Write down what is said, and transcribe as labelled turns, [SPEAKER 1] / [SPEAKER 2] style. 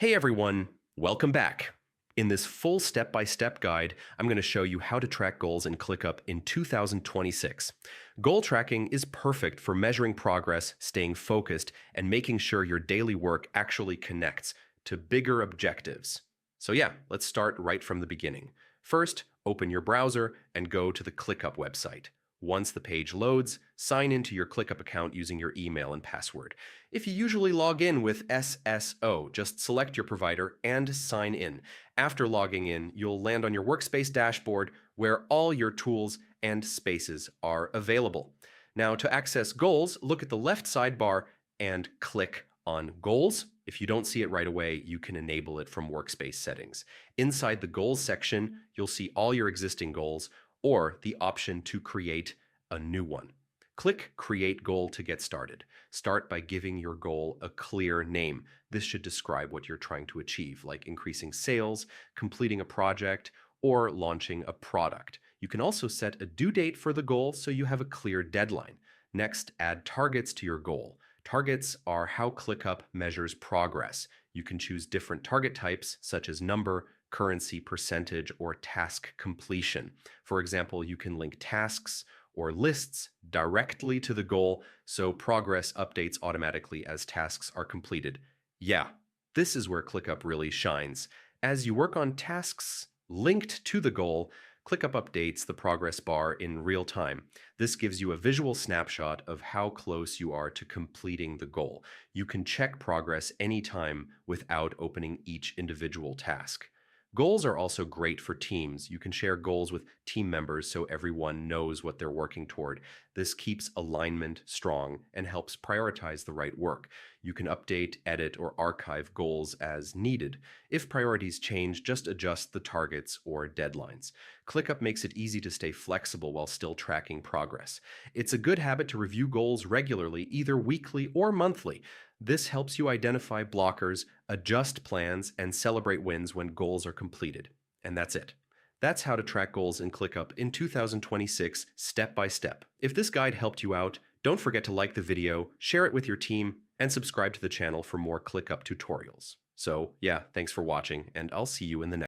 [SPEAKER 1] Hey everyone, welcome back. In this full step-by-step guide, I'm going to show you how to track goals in ClickUp in 2026. Goal tracking is perfect for measuring progress, staying focused, and making sure your daily work actually connects to bigger objectives. So yeah, let's start right from the beginning. First, open your browser and go to the ClickUp website. Once the page loads, sign into your ClickUp account using your email and password. If you usually log in with SSO, just select your provider and sign in. After logging in, you'll land on your workspace dashboard where all your tools and spaces are available. Now, to access goals, look at the left sidebar and click on Goals. If you don't see it right away, you can enable it from Workspace settings. Inside the Goals section, you'll see all your existing goals or the option to create a new one. Click Create Goal to get started. Start by giving your goal a clear name. This should describe what you're trying to achieve, like increasing sales, completing a project, or launching a product. You can also set a due date for the goal so you have a clear deadline. Next, add targets to your goal. Targets are how ClickUp measures progress. You can choose different target types, such as number, currency, percentage, or task completion. For example, you can link tasks or lists directly to the goal, so progress updates automatically as tasks are completed. Yeah, this is where ClickUp really shines. As you work on tasks linked to the goal, ClickUp updates the progress bar in real time. This gives you a visual snapshot of how close you are to completing the goal. You can check progress anytime without opening each individual task. Goals are also great for teams. You can share goals with team members so everyone knows what they're working toward. This keeps alignment strong and helps prioritize the right work. You can update, edit, or archive goals as needed. If priorities change, just adjust the targets or deadlines. ClickUp makes it easy to stay flexible while still tracking progress. It's a good habit to review goals regularly, either weekly or monthly. This helps you identify blockers, adjust plans, and celebrate wins when goals are completed. And that's it. That's how to track goals in ClickUp in 2026, step by step. If this guide helped you out, don't forget to like the video, share it with your team, and subscribe to the channel for more ClickUp tutorials. So yeah, thanks for watching, and I'll see you in the next